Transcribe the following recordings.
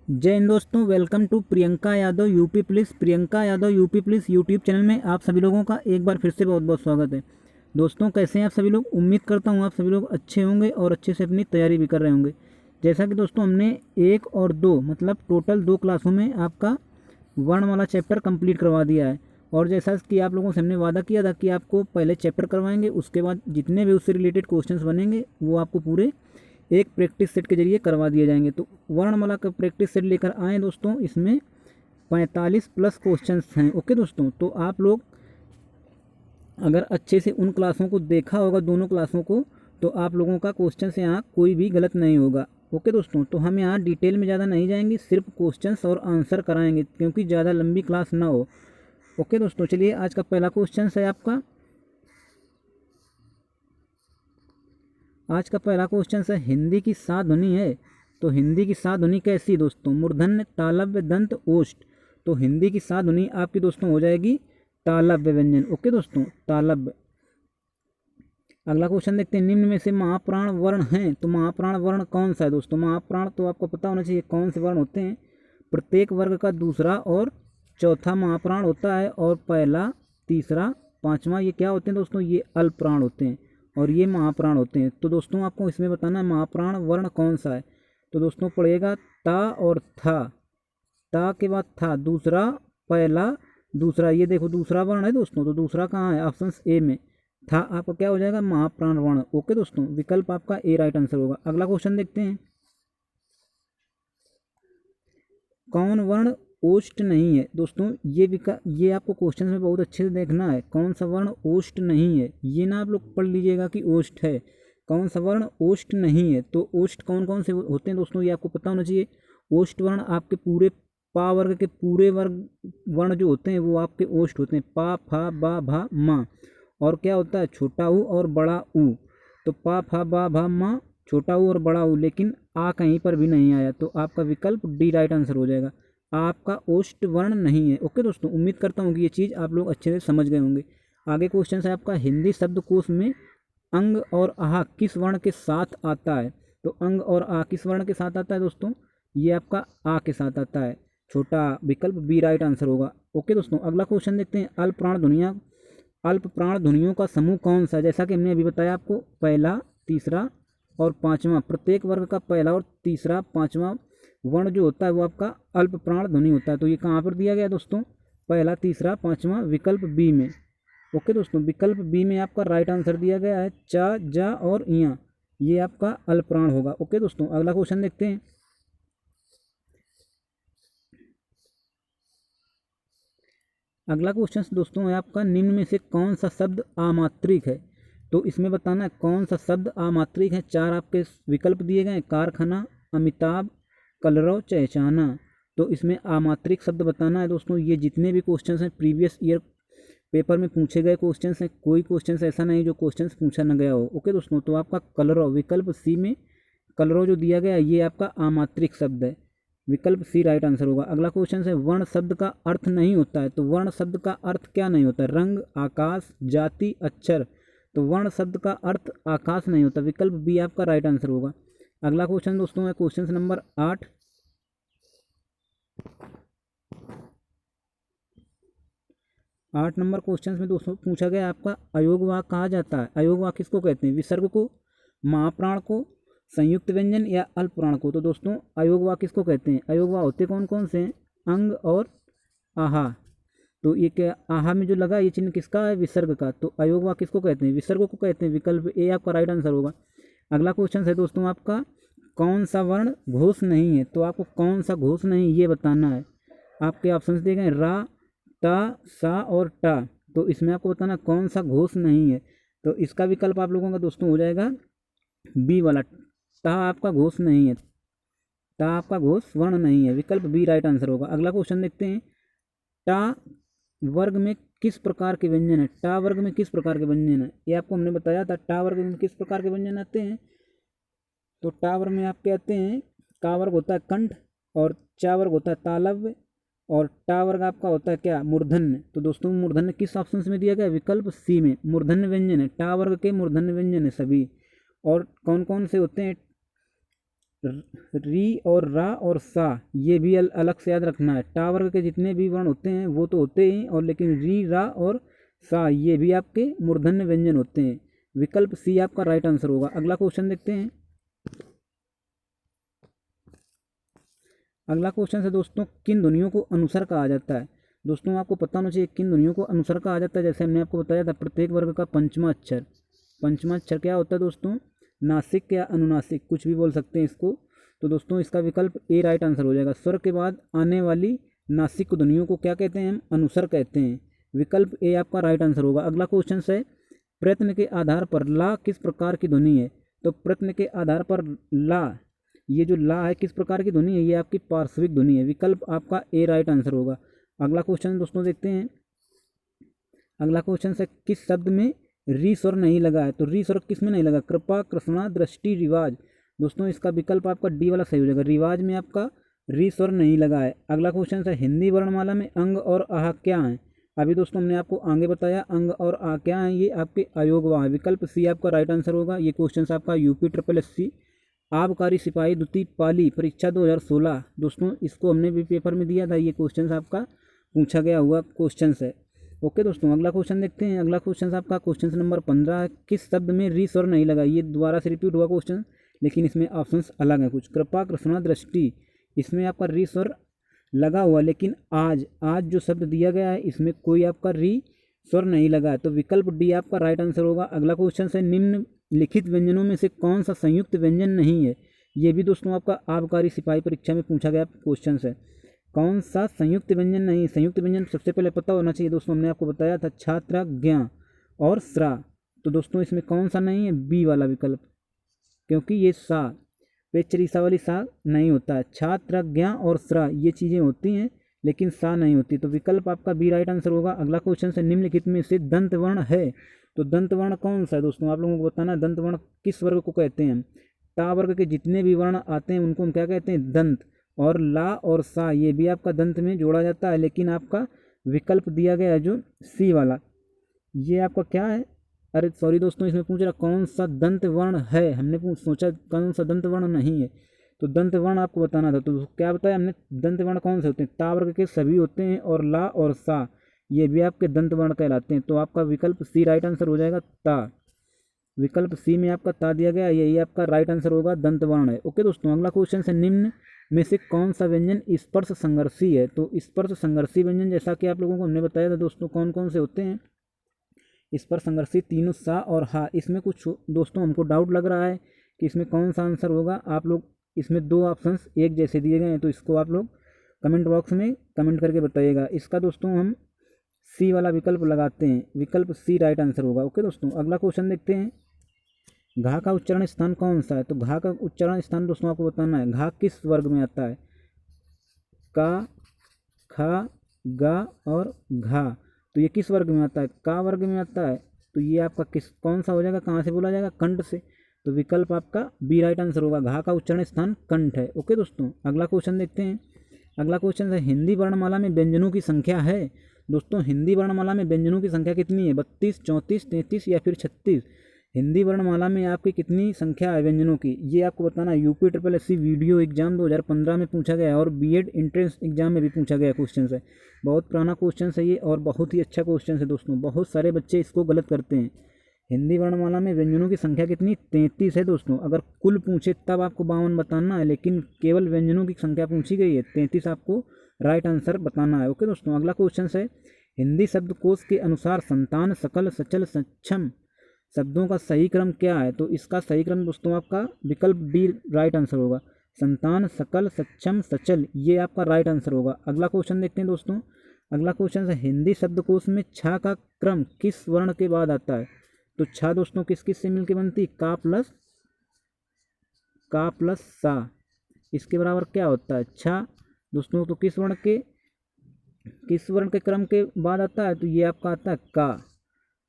जय हिंद दोस्तों, welcome to Priyanka Yadav UP police. Priyanka Yadav UP police YouTube channel में आप सभी लोगों का एक बार फिर से बहुत बहुत स्वागत है। दोस्तों, कैसे हैं आप सभी लोग? उम्मीद करता हूं आप सभी लोग अच्छे होंगे और अच्छे से अपनी तैयारी भी कर रहे होंगे। जैसा कि दोस्तों हमने 1 और 2 मतलब टोटल 2 क्लासों में आपका वर्णमाला चैप्टर कंप्लीट करवा दिया है। और जैसा कि आप लोगों से हमने वादा किया था कि आपको पहले चैप्टर करवाएंगे, उसके बाद जितने भी उससे रिलेटेड क्वेश्चंस बनेंगे वो आपको पूरे एक प्रैक्टिस सेट के जरिए करवा दिए जाएंगे। तो वर्णमाला का प्रैक्टिस सेट लेकर आए दोस्तों, इसमें 45 प्लस क्वेश्चंस हैं। ओके दोस्तों, तो आप लोग अगर अच्छे से उन क्लासों को देखा होगा, दोनों क्लासों को, तो आप लोगों का क्वेश्चन से यहाँ कोई भी गलत नहीं होगा। ओके दोस्तों, तो हम यहाँ डिटेल में ज़्यादा नहीं जाएंगे, सिर्फ क्वेश्चंस और आंसर कराएंगे क्योंकि ज़्यादा लंबी क्लास ना हो। ओके दोस्तों, चलिए आज का पहला क्वेश्चन है आपका। आज का पहला क्वेश्चन है, हिंदी की सात ध्वनि है तो हिंदी की सात ध्वनि कैसी दोस्तों? मूर्धन्य, तालव्य, दंत, ओष्ठ। तो हिंदी की सात ध्वनि आपकी दोस्तों हो जाएगी तालव्य व्यंजन। ओके दोस्तों, तालव्य। अगला क्वेश्चन देखते हैं, निम्न में से महाप्राण वर्ण हैं तो महाप्राण वर्ण कौन सा है दोस्तों? महाप्राण तो आपको पता होना चाहिए कौन से वर्ण होते हैं। प्रत्येक वर्ग का दूसरा और चौथा महाप्राण होता है, और पहला, तीसरा, पांचवा ये क्या होते हैं दोस्तों? ये अल्प प्राण होते हैं और ये महाप्राण होते हैं। तो दोस्तों आपको इसमें बताना है महाप्राण वर्ण कौन सा है। तो दोस्तों पड़ेगा ता और था। ता के बाद था, दूसरा, पहला, दूसरा। ये देखो दूसरा वर्ण है दोस्तों, तो दूसरा कहाँ है? ऑप्शन ए में था आपका क्या हो जाएगा? महाप्राण वर्ण। ओके दोस्तों, विकल्प आपका ए राइट आंसर होगा। अगला क्वेश्चन देखते हैं, कौन वर्ण ओष्ठ नहीं है दोस्तों? ये आपको क्वेश्चन में बहुत अच्छे से देखना है, कौन सा वर्ण ओष्ठ नहीं है। ये ना आप लोग पढ़ लीजिएगा कि ओष्ठ है, कौन सा वर्ण ओष्ठ नहीं है। तो ओष्ठ कौन कौन से होते हैं दोस्तों, ये आपको पता होना चाहिए। ओष्ठ वर्ण आपके पूरे पा वर्ग के पूरे वर्ग वर्ण जो होते हैं वो आपके ओष्ठ होते हैं। पा, फा, बा, भा, मा। और क्या होता है? छोटा ऊ और बड़ा ऊ। तो पा, फा, बा, भा, मा, छोटा ऊ और बड़ा ऊ, लेकिन आ कहीं पर भी नहीं आया, तो आपका विकल्प डी राइट आंसर हो जाएगा। आपका ओष्ठ वर्ण नहीं है। ओके दोस्तों, उम्मीद करता हूँ कि ये चीज़ आप लोग अच्छे से समझ गए होंगे। आगे क्वेश्चन है आपका, हिंदी शब्दकोश में अंग और आह किस वर्ण के साथ आता है? तो अंग और आ किस वर्ण के साथ आता है दोस्तों? ये आपका आ के साथ आता है, छोटा। विकल्प बी राइट आंसर होगा। ओके दोस्तों, अगला क्वेश्चन देखते हैं, अल्प प्राण ध्वनियों का समूह कौन सा है? जैसा कि हमने अभी बताया आपको, पहला, तीसरा और पांचवा, प्रत्येक वर्ग का पहला और तीसरा, पांचवा वर्ण जो होता है वो आपका अल्प प्राण ध्वनि होता है। तो ये कहाँ पर दिया गया दोस्तों? पहला, तीसरा, पांचवा, विकल्प बी में। ओके दोस्तों, विकल्प बी में आपका राइट आंसर दिया गया है, चा, जा और इया। ये आपका अल्प प्राण होगा। ओके दोस्तों, अगला क्वेश्चन देखते हैं, अगला क्वेश्चन दोस्तों है आपका, निम्न में से कौन सा शब्द आमात्रिक है? तो इसमें बताना है कौन सा शब्द आमात्रिक है। चार आपके विकल्प दिए गए हैं, कारखाना, अमिताभ, कलरव, चहचाना। तो इसमें आमात्रिक शब्द बताना है दोस्तों। ये जितने भी क्वेश्चन हैं प्रीवियस ईयर पेपर में पूछे गए क्वेश्चन हैं, कोई क्वेश्चन ऐसा नहीं जो क्वेश्चन पूछा न गया हो। ओके दोस्तों, तो आपका कलरव, विकल्प सी में कलरव जो दिया गया है ये आपका आमात्रिक शब्द है, विकल्प सी राइट आंसर होगा। अगला क्वेश्चन है, वर्ण शब्द का अर्थ नहीं होता है। तो वर्ण शब्द का अर्थ क्या नहीं होता है? रंग, आकाश, जाति, अक्षर। तो वर्ण शब्द का अर्थ आकाश नहीं होता, विकल्प बी आपका राइट आंसर होगा। अगला क्वेश्चन दोस्तों है क्वेश्चन नंबर 8। 8 नंबर क्वेश्चन में दोस्तों पूछा गया आपका, अयोग वाक्य कहा जाता है। अयोग वाक्य किसको कहते हैं? विसर्ग को, महाप्राण को, संयुक्त व्यंजन या अल्प प्राण को। तो दोस्तों अयोग वाक्य किसको कहते हैं? अयोग वाक्य होते कौन कौन से हैं? अंग और आहा। तो ये क्या आहा में जो लगा ये चिन्ह किसका है? विसर्ग का। तो अयोग वाक्य किसको कहते हैं? विसर्ग को कहते हैं, विकल्प ए आपका राइट आंसर होगा। अगला क्वेश्चन है दोस्तों आपका, कौन सा वर्ण घोष नहीं है? तो आपको कौन सा घोष नहीं ये बताना है। आपके ऑप्शन दिए गए रा, ता, सा और टा। तो इसमें आपको बताना कौन सा घोष नहीं है। तो इसका विकल्प आप लोगों का दोस्तों हो जाएगा बी वाला, ता आपका घोष नहीं है, टा आपका घोष वर्ण नहीं है, विकल्प बी राइट आंसर होगा। अगला क्वेश्चन देखते हैं, टा वर्ग में किस प्रकार के व्यंजन है? टा वर्ग में किस प्रकार के व्यंजन है? ये आपको हमने बताया था, टा वर्ग में किस प्रकार के व्यंजन आते हैं। तो टा वर्ग में आपके आते हैं, का वर्ग होता है कंठ, और चा वर्ग होता है तालव्य, और टा वर्ग आपका होता है क्या? मूर्धन्य। तो दोस्तों मूर्धन्य किस ऑप्शन में दिया गया? विकल्प सी में, मूर्धन्य व्यंजन है, टा वर्ग के मूर्धन्य व्यंजन है सभी। और कौन कौन से होते हैं? री और रा और सा ये भी अलग से याद रखना है। टा वर्ग के जितने भी वर्ण होते हैं वो तो होते ही, और लेकिन री रा और सा ये भी आपके मूर्धन्य व्यंजन होते हैं। विकल्प सी आपका राइट आंसर होगा। अगला क्वेश्चन देखते हैं। अगला क्वेश्चन है दोस्तों, किन ध्वनियों को अनुस्वर कहा जाता है। दोस्तों आपको पता होना चाहिए किन ध्वनियों को अनुस्वर कहा जाता है। जैसे हमने आपको बताया था प्रत्येक वर्ग का पंचमा अक्षर। पंचमा अक्षर क्या होता है दोस्तों, नासिक या अनुनासिक कुछ भी बोल सकते हैं इसको। तो दोस्तों इसका विकल्प ए राइट आंसर हो जाएगा। स्वर के बाद आने वाली नासिक ध्वनियों को क्या कहते हैं, हम अनुस्वर कहते हैं। विकल्प ए आपका राइट आंसर होगा। अगला क्वेश्चन है, प्रयत्न के आधार पर ला किस प्रकार की ध्वनि है। तो प्रयत्न के आधार पर ला, ये जो ला है किस प्रकार की ध्वनि है, ये आपकी पार्श्विक ध्वनि है। विकल्प आपका ए राइट आंसर होगा। अगला क्वेश्चन दोस्तों देखते हैं। अगला क्वेश्चन है, किस शब्द में री स्वर नहीं लगा है। तो री स्वर किस में नहीं लगा, कृपा, कृष्णा, दृष्टि, रिवाज। दोस्तों इसका विकल्प आपका डी वाला सही हो जाएगा। रिवाज में आपका री स्वर नहीं लगा है। अगला क्वेश्चन है, हिंदी वर्णमाला में अंग और आह क्या हैं। अभी दोस्तों हमने आपको आगे बताया अंग और आ क्या हैं, ये आपके अयोगवाह है। विकल्प सी आपका राइट आंसर होगा। ये क्वेश्चन आपका यूपी SSS आबकारी सिपाही द्वितीय पाली परीक्षा 2016 दोस्तों इसको हमने भी पेपर में दिया था। ये क्वेश्चन आपका पूछा गया हुआ क्वेश्चन है। ओके दोस्तों अगला क्वेश्चन देखते हैं। अगला क्वेश्चन आपका क्वेश्चन नंबर 15 है, किस शब्द में री स्वर नहीं लगा। ये दोबारा से रिपीट हुआ क्वेश्चन, लेकिन इसमें ऑप्शंस अलग हैं कुछ। कृपा, कृष्णा, दृष्टि, इसमें आपका री स्वर लगा हुआ, लेकिन आज जो शब्द दिया गया है इसमें कोई आपका री स्वर नहीं लगा है। तो विकल्प डी आपका राइट आंसर होगा। अगला क्वेश्चन है, निम्नलिखित व्यंजनों में से कौन सा संयुक्त व्यंजन नहीं है। ये भी दोस्तों आपका आबकारी सिपाही परीक्षा में पूछा गया क्वेश्चन है। कौन सा संयुक्त व्यंजन नहीं। संयुक्त व्यंजन सबसे पहले पता होना चाहिए दोस्तों, हमने आपको बताया था छात्र, ज्ञा और स्रा। तो दोस्तों इसमें कौन सा नहीं है, बी वाला विकल्प, क्योंकि ये सा पेचरीसा वाली सा नहीं होता है। छात्र, ज्ञा और स्रा ये चीज़ें होती हैं, लेकिन सा नहीं होती। तो विकल्प आपका बी राइट आंसर होगा। अगला क्वेश्चन है, निम्नलिखित में से दंत वर्ण है। तो दंत वर्ण कौन सा है दोस्तों, आप लोगों को बताना है। दंत वर्ण किस वर्ग को कहते हैं। टा वर्ग के जितने भी वर्ण आते हैं उनको हम क्या कहते हैं, दंत। और ला और सा ये भी आपका दंत में जोड़ा जाता है, लेकिन आपका विकल्प दिया गया है जो सी वाला, ये आपका क्या है। अरे सॉरी दोस्तों, इसमें पूछ रहा कौन सा दंत वर्ण है, हमने सोचा कौन सा दंत वर्ण नहीं है। तो दंत वर्ण आपको बताना था। तो क्या बताया हमने, दंत वर्ण कौन से होते हैं, ता वर्ग के सभी होते हैं, और ला और सा ये भी आपके दंत वर्ण कहलाते हैं। तो आपका विकल्प सी राइट आंसर हो जाएगा। ता, विकल्प सी में आपका ता दिया गया, यही आपका राइट आंसर होगा, दंत वर्ण है। ओके दोस्तों अगला क्वेश्चन है, निम्न में से कौन सा व्यंजन स्पर्श संघर्षी है। तो स्पर्श संघर्षी व्यंजन जैसा कि आप लोगों को हमने बताया था दोस्तों कौन कौन से होते हैं। स्पर्श संघर्षी तीनों सा और हा। इसमें कुछ दोस्तों हमको डाउट लग रहा है कि इसमें कौन सा आंसर होगा। आप लोग इसमें दो ऑप्शंस एक जैसे दिए गए हैं, तो इसको आप लोग कमेंट बॉक्स में कमेंट करके बताइएगा। इसका दोस्तों हम सी वाला विकल्प लगाते हैं, विकल्प सी राइट आंसर होगा। ओके दोस्तों अगला क्वेश्चन देखते हैं, घा का उच्चारण स्थान कौन सा है। तो घा का उच्चारण स्थान दोस्तों आपको बताना है। घा किस वर्ग में आता है, का, खा, गा और घा। तो ये किस वर्ग में आता है, का वर्ग में आता है। तो ये आपका कौन सा हो जाएगा, कहाँ से बोला जाएगा, कंठ से। तो विकल्प आपका बी राइट आंसर होगा। घा का उच्चारण स्थान कंठ है। ओके दोस्तों अगला क्वेश्चन देखते हैं। अगला क्वेश्चन है, हिंदी वर्णमाला में व्यंजनों की संख्या है। दोस्तों हिंदी वर्णमाला में व्यंजनों की संख्या कितनी है, 32, 34, 33 या फिर 36। हिंदी वर्णमाला में आपकी कितनी संख्या है व्यंजनों की, ये आपको बताना है। यूपी SSS वीडियो एग्जाम 2015 में पूछा गया है, और बीएड एंट्रेंस एग्जाम में भी पूछा गया क्वेश्चन है। बहुत पुराना क्वेश्चन है ये, और बहुत ही अच्छा क्वेश्चन है दोस्तों। बहुत सारे बच्चे इसको गलत करते हैं। हिंदी वर्णमाला में व्यंजनों की संख्या कितनी, 33 है दोस्तों। अगर कुल पूछे तब आपको 52 बताना है, लेकिन केवल व्यंजनों की संख्या पूछी गई है, 33 आपको राइट आंसर बताना है। ओके दोस्तों अगला क्वेश्चन है, हिंदी शब्दकोश के अनुसार संतान, सकल, सचल, सक्षम शब्दों का सही क्रम क्या है। तो इसका सही क्रम दोस्तों आपका विकल्प डी राइट आंसर होगा। संतान, सकल, सक्षम, सचल ये आपका राइट आंसर होगा। अगला क्वेश्चन देखते हैं दोस्तों। अगला क्वेश्चन है, हिंदी शब्दकोश में छा का क्रम किस वर्ण के बाद आता है। तो छा दोस्तों किस किस से मिलकर बनती है, का प्लस सा, इसके बराबर क्या होता है छा दोस्तों। तो किस वर्ण के क्रम के बाद आता है, तो ये आपका आता है का।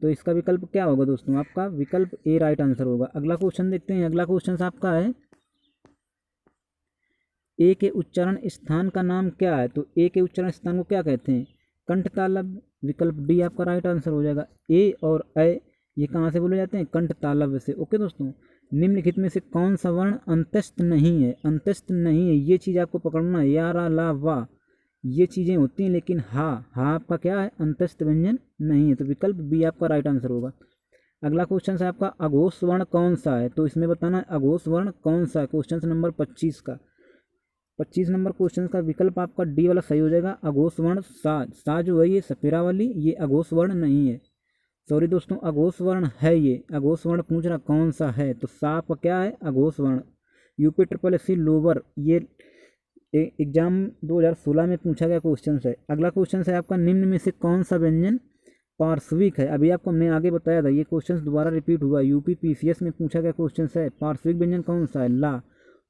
तो इसका विकल्प क्या होगा दोस्तों, आपका विकल्प ए राइट आंसर होगा। अगला क्वेश्चन देखते हैं। अगला क्वेश्चन आपका है, ए के उच्चारण स्थान का नाम क्या है। तो ए के उच्चारण स्थान को क्या कहते हैं, कंठ तालव्य। विकल्प डी आपका राइट आंसर हो जाएगा। ए और ए ये कहाँ से बोले जाते हैं, कंठ तालव्य से। ओके दोस्तों निम्नलिखित में से कौन सा वर्ण अंतस्थ नहीं है? अंतस्थ नहीं है, ये चीज़ आपको पकड़ना है। या, रा, ला, वा, ये चीज़ें होती हैं, लेकिन हा आपका क्या है? अंतस्थ व्यंजन नहीं है। तो विकल्प बी आपका राइट आंसर होगा। अगला क्वेश्चन है आपका, अघोष वर्ण कौन सा है? तो इसमें बताना है अघोष वर्ण कौन सा है। क्वेश्चन नंबर 25 का 25 नंबर क्वेश्चन का विकल्प आपका डी वाला सही हो जाएगा। अघोष वर्ण सा, सा जो है ये सपेरा वाली, ये अघोष वर्ण नहीं है। सॉरी दोस्तों, अघोष वर्ण है ये। अघोष वर्ण पूछ रहा कौन सा है, तो सा आपका क्या है? अघोष वर्ण। यूपी SSC लोअर, ये एग्जाम 2016 में पूछा गया क्वेश्चन है। अगला क्वेश्चन है आपका, निम्न में से कौन सा व्यंजन पार्श्विक है? अभी आपको मैं आगे बताया था, ये क्वेश्चन दोबारा रिपीट हुआ। यूपी PCS में पूछा गया क्वेश्चन है। पार्श्विक व्यंजन कौन सा है? ला।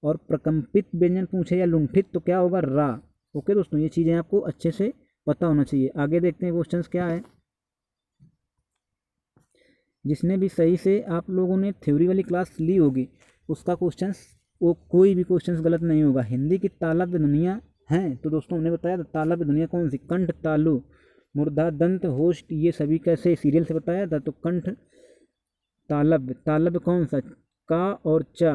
और प्रकंपित व्यंजन पूछे या लुंठित, तो क्या होगा? रा। ओके दोस्तों, ये चीज़ें आपको अच्छे से पता होना चाहिए। आगे देखते हैं क्वेश्चन क्या है। जिसने भी सही से आप लोगों ने थ्योरी वाली क्लास ली होगी, उसका क्वेश्चन वो कोई भी क्वेश्चन गलत नहीं होगा। हिंदी की तालव्य ध्वनियाँ हैं, तो दोस्तों हमने बताया था तालव्य ध्वनियाँ कौन सी? कंठ, तालु, मूर्धा, दंत, होष्ट, ये सभी कैसे सीरियल से बताया था। तो कंठ, तालव्य, तालव्य कौन सा? का और चा।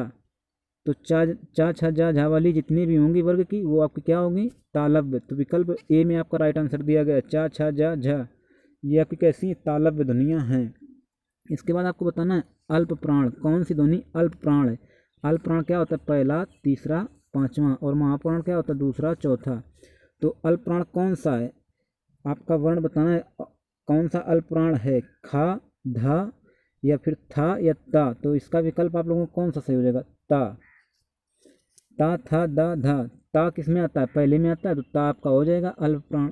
तो चा, चा, छा, जा, झा वाली जितनी भी होंगी वर्ग की, वो आपकी क्या होंगी? तालव्य। तो विकल्प ए में आपका राइट आंसर दिया गया। चा, छा, जा, झा, ये आपकी कैसी तालव्य ध्वनियाँ हैं। इसके बाद आपको बताना है अल्प प्राण कौन सी ध्वनि अल्प प्राण है? अल्प प्राण क्या होता है? पहला, तीसरा, पांचवा, और महाप्राण क्या होता है? दूसरा, चौथा। तो अल्प प्राण कौन सा है? आपका वर्ण बताना है कौन सा अल्प प्राण है? खा, धा, या फिर था, या ता। तो इसका विकल्प आप लोगों को कौन सा सही हो जाएगा? ता। ता, था, दा, धा। ता किस में आता है? पहले में आता है, तो ता आपका हो जाएगा अल्प प्राण।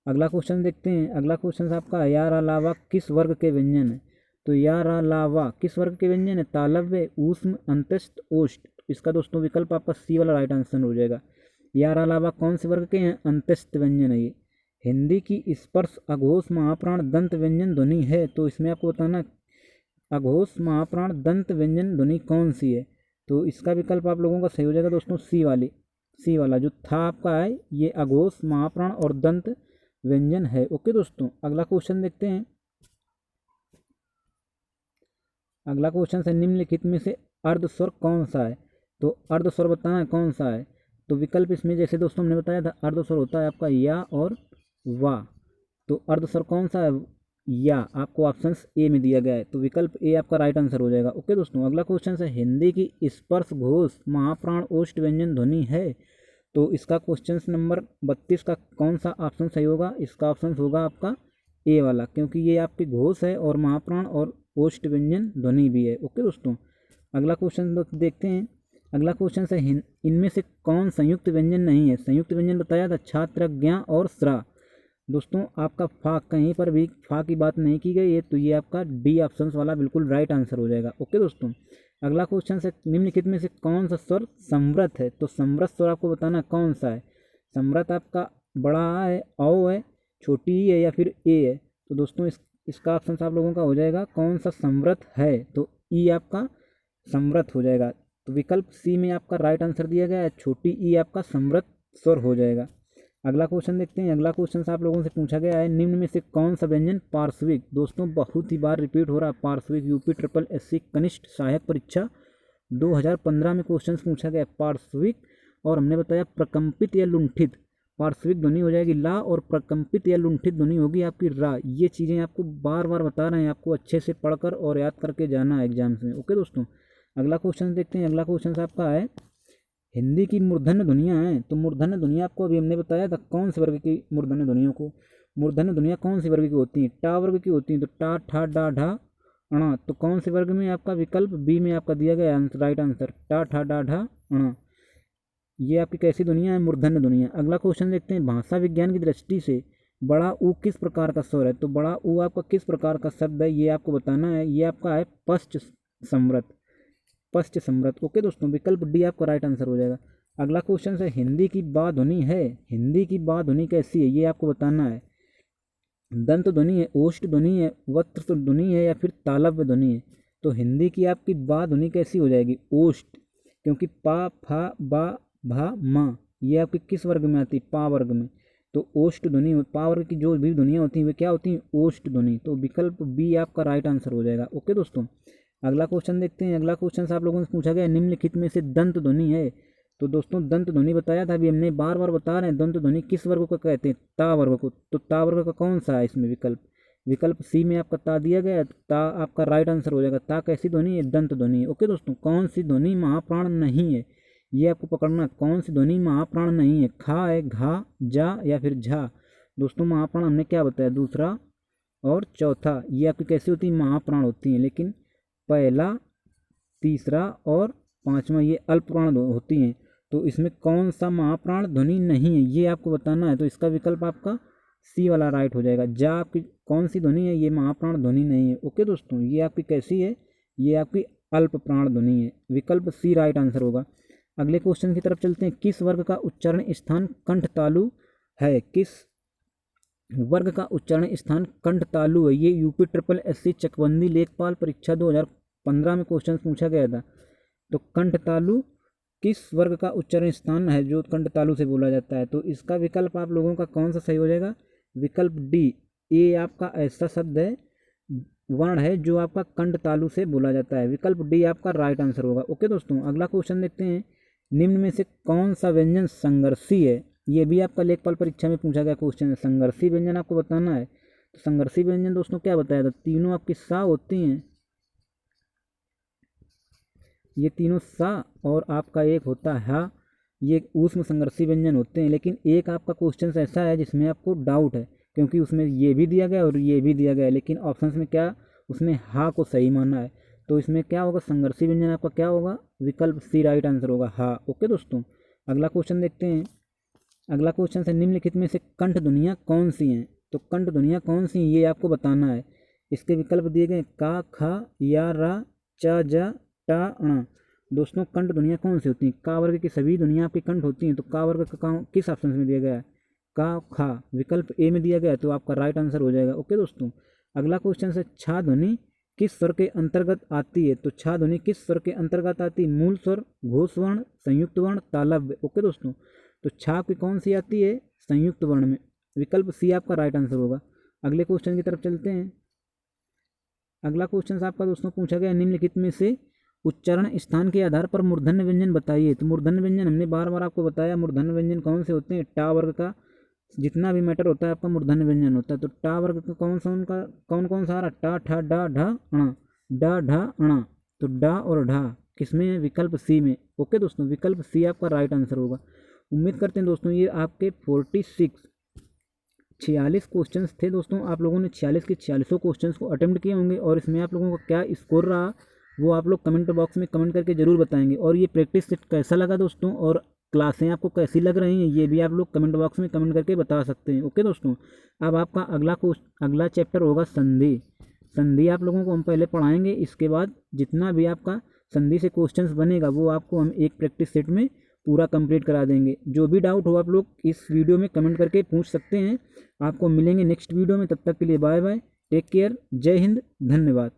अगला क्वेश्चन देखते हैं। अगला क्वेश्चन आपका, यार अलावा किस वर्ग के व्यंजन है? तो यार अलावा किस वर्ग के व्यंजन है? तालव्य, ऊष्म, अंतस्थ, ओष्ठ। इसका दोस्तों विकल्प आपका सी वाला राइट आंसर हो जाएगा। यार अलावा कौन से वर्ग के हैं? अंतस्थ व्यंजन है ये। हिंदी की स्पर्श, अघोष, महाप्राण, दंत व्यंजन ध्वनि है। तो इसमें आपको बताना अघोष, महाप्राण, दंत व्यंजन ध्वनि कौन सी है? तो इसका विकल्प आप लोगों का सही हो जाएगा दोस्तों सी वाली। सी वाला जो था आपका है, ये अघोष, महाप्राण और दंत व्यंजन है। ओके दोस्तों, अगला क्वेश्चन देखते हैं। अगला क्वेश्चन है, निम्नलिखित में से अर्धस्वर कौन सा है? तो अर्धस्वर बताना है कौन सा है। तो विकल्प इसमें जैसे दोस्तों हमने बताया था, अर्धस्वर होता है आपका या और वा। तो अर्धस्वर कौन सा है? या। आपको ऑप्शन ए में दिया गया है, तो विकल्प ए आपका राइट आंसर हो जाएगा। ओके दोस्तों, अगला क्वेश्चन है, हिंदी की स्पर्श, घोष, महाप्राण, ओष्ठ व्यंजन ध्वनि है। तो इसका क्वेश्चन नंबर 32 का कौन सा ऑप्शन सही होगा? इसका ऑप्शन होगा आपका ए वाला, क्योंकि ये आपकी घोष है और महाप्राण और ओष्ठ व्यंजन ध्वनि भी है। ओके दोस्तों, अगला क्वेश्चन देखते हैं। अगला क्वेश्चन है, इनमें से कौन संयुक्त व्यंजन नहीं है? संयुक्त व्यंजन बताया था छात्र, ज्ञा और श्रा। दोस्तों आपका फा, कहीं पर भी फा की बात नहीं की गई है, तो ये आपका डी ऑप्शन वाला बिल्कुल राइट आंसर हो जाएगा। ओके दोस्तों, अगला क्वेश्चन है, निम्नलिखित में से कौन सा स्वर समृत है? तो समृत स्वर आपको बताना कौन सा है। समृत आपका बड़ा आ है, औ है, छोटी ई है, या फिर ए है। तो दोस्तों इसका ऑप्शन आप लोगों का हो जाएगा कौन सा समृत है, तो ई आपका समृत हो जाएगा। तो विकल्प सी में आपका राइट आंसर दिया गया है, छोटी ई आपका समृत स्वर हो जाएगा। अगला क्वेश्चन देखते हैं। अगला क्वेश्चन आप लोगों से पूछा गया है, निम्न में से कौन सा व्यंजन पार्श्विक? दोस्तों बहुत ही बार रिपीट हो रहा है पार्श्विक। यूपी SSC कनिष्ठ सहायक परीक्षा 2015 में क्वेश्चन पूछा गया पार्श्विक, और हमने बताया प्रकंपित या लुंठित। पार्श्विक ध्वनि हो जाएगी ला, और प्रकंपित या लुंठित ध्वनि होगी आपकी रा। ये चीज़ें आपको बार बार बता रहे हैं, आपको अच्छे से पढ़कर और याद करके जाना है एग्जाम्स में। ओके दोस्तों, अगला क्वेश्चन देखते हैं। अगला क्वेश्चन आपका है, हिंदी की मूर्धन्य ध्वनियाँ हैं। तो मूर्धन्य ध्वनियाँ आपको अभी हमने बताया था कौन से वर्ग की मूर्धन्य ध्वनियों को। मूर्धन्य ध्वनियाँ कौन सी वर्ग की होती हैं? टा वर्ग की होती हैं। तो टा, ठा, डा, ढा, अणा। तो कौन से वर्ग में? आपका विकल्प बी में आपका दिया गया राइट आंसर, टा, ठा, डा, ढा, अणा। ये आपकी कैसी ध्वनियाँ हैं? मूर्धन्य ध्वनियाँ। अगला क्वेश्चन देखते हैं, भाषा विज्ञान की दृष्टि से बड़ा ऊ किस प्रकार का स्वर है? तो बड़ा ऊ आपका किस प्रकार का शब्द है, ये आपको बताना है। ये आपका है पश्च समृत, पश्च समृत। ओके दोस्तों, विकल्प डी आपका राइट आंसर हो जाएगा। अगला क्वेश्चन है, हिंदी की बा ध्वनि है। हिंदी की बा ध्वनि कैसी है, ये आपको बताना है। दंत ध्वनि है, ओष्ठ ध्वनि है, वक्र ध्वनि है, या फिर तालव्य ध्वनि है। तो हिंदी की आपकी बा ध्वनि कैसी हो जाएगी? ओष्ठ, क्योंकि पा, फा, बा, भा, मा, ये आपकी किस वर्ग में आती है? पा वर्ग में। तो ओष्ठ ध्वनि, पा वर्ग की जो भी ध्वनियाँ होती हैं वे क्या होती हैं? ओष्ठ ध्वनि। तो विकल्प बी आपका राइट आंसर हो जाएगा। ओके दोस्तों, अगला क्वेश्चन देखते हैं। अगला क्वेश्चन से आप लोगों से पूछा गया निम्नलिखित में से दंत ध्वनि है। तो दोस्तों दंत ध्वनि बताया था, अभी हमने बार बार बता रहे हैं दंत ध्वनि किस वर्ग को कहते हैं, ता वर्ग को। तो ता वर्ग का कौन सा है इसमें विकल्प, विकल्प सी में आपका ता दिया गया है, तो ता आपका राइट आंसर हो जाएगा। ता कैसी ध्वनि है, दंत ध्वनि है। ओके दोस्तों, कौन सी ध्वनि महाप्राण नहीं है, ये आपको पकड़ना है। कौन सी ध्वनि महाप्राण नहीं है, खा है, घा, जा या फिर झा। दोस्तों महाप्राण हमने क्या बताया, दूसरा और चौथा ये आपकी कैसी होती है, महाप्राण होती हैं। लेकिन पहला, तीसरा और पांचवा ये अल्पप्राण होती हैं। तो इसमें कौन सा महाप्राण ध्वनि नहीं है ये आपको बताना है। तो इसका विकल्प आपका सी वाला राइट हो जाएगा। जा आपकी कौन सी ध्वनि है, ये महाप्राण ध्वनि नहीं है। ओके दोस्तों, ये आपकी कैसी है, ये आपकी अल्प प्राण ध्वनि है। विकल्प सी राइट आंसर होगा। अगले क्वेश्चन की तरफ चलते हैं। किस वर्ग का उच्चारण स्थान कंठ तालु है, किस वर्ग का उच्चारण स्थान कंठ तालु है। ये यूपी ट्रिपल एससी चकबंदी लेखपाल परीक्षा 2015 में क्वेश्चन पूछा गया था। तो कंठ तालु किस वर्ग का उच्चारण स्थान है जो कंठ तालु से बोला जाता है। तो इसका विकल्प आप लोगों का कौन सा सही हो जाएगा, विकल्प डी। ये आपका ऐसा शब्द है, वर्ण है जो आपका कंठ तालु से बोला जाता है। विकल्प डी आपका राइट आंसर होगा। ओके दोस्तों, अगला क्वेश्चन देखते हैं। निम्न में से कौन सा व्यंजन संघर्षी है, ये भी आपका लेखपाल परीक्षा में पूछा गया क्वेश्चन है। संघर्षी व्यंजन आपको बताना है। तो संघर्षी व्यंजन दोस्तों क्या बताया था, तीनों आपकी सा होती हैं, ये तीनों सा और आपका एक होता है हा, ये ऊष्म संघर्षी व्यंजन होते हैं। लेकिन एक आपका क्वेश्चन ऐसा है जिसमें आपको डाउट है, क्योंकि उसमें ये भी दिया गया और ये भी दिया गया है, लेकिन ऑप्शंस में क्या, उसमें हा को सही माना है। तो इसमें क्या होगा, संघर्षी व्यंजन आपका क्या होगा, विकल्प सी राइट आंसर होगा, हा। ओके दोस्तों, अगला क्वेश्चन देखते हैं। अगला क्वेश्चन से निम्नलिखित में से कंठ ध्वनियाँ कौन सी हैं। तो कंठ ध्वनियाँ कौन सी हैं ये आपको बताना है। इसके विकल्प दिए गए का, खा, या, रा, चा, जा, टा, अणा। दोस्तों कंठ ध्वनियाँ कौन सी होती हैं, का वर्ग की सभी ध्वनियाँ आपकी कंठ होती हैं। तो का वर्ग का किस ऑप्शन में दिया गया है, का, खा, विकल्प ए में दिया गया है, तो आपका राइट आंसर हो जाएगा। ओके दोस्तों, अगला क्वेश्चन से छा ध्वनि किस स्वर के अंतर्गत आती है। तो छा ध्वनि किस स्वर के अंतर्गत आती है, मूल स्वर, घोष वर्ण, संयुक्त वर्ण, तालव्य। ओके दोस्तों, तो छा की कौन सी आती है, संयुक्त वर्ण में। विकल्प सी आपका राइट आंसर होगा। अगले क्वेश्चन की तरफ चलते हैं। अगला क्वेश्चन आपका दोस्तों पूछा गया निम्नलिखित में से उच्चारण स्थान के आधार पर मूर्धन्य व्यंजन बताइए। तो मूर्धन्य व्यंजन हमने बार बार आपको बताया, मूर्धन्य व्यंजन कौन से होते हैं, टा वर्ग का जितना भी मैटर होता है आपका मूर्धन्य व्यंजन होता है। तो टा वर्ग का कौन सा, उनका कौन सा आ रहा, टा, ठा, डा, ढा, अणा, डा, ढा, अणा। तो डा और ढा किसमें है, विकल्प सी में। ओके दोस्तों, विकल्प सी आपका राइट आंसर होगा। उम्मीद करते हैं दोस्तों ये आपके 46 क्वेश्चंस थे दोस्तों। आप लोगों ने 46 के 46 क्वेश्चंस को अटेम्प्ट किए होंगे, और इसमें आप लोगों का क्या स्कोर रहा वो आप लोग कमेंट बॉक्स में कमेंट करके ज़रूर बताएंगे। और ये प्रैक्टिस सेट कैसा लगा दोस्तों, और क्लासें आपको कैसी लग रही हैं, ये भी आप लोग कमेंट बॉक्स में कमेंट करके बता सकते हैं। ओके दोस्तों, अब आपका अगला चैप्टर होगा संधि। संधि आप लोगों को हम पहले पढ़ाएंगे, इसके बाद जितना भी आपका संधि से क्वेश्चंस बनेगा वो आपको हम एक प्रैक्टिस सेट में पूरा कंप्लीट करा देंगे। जो भी डाउट हो आप लोग इस वीडियो में कमेंट करके पूछ सकते हैं। आपको मिलेंगे नेक्स्ट वीडियो में, तब तक के लिए बाय बाय, टेक केयर, जय हिंद, धन्यवाद।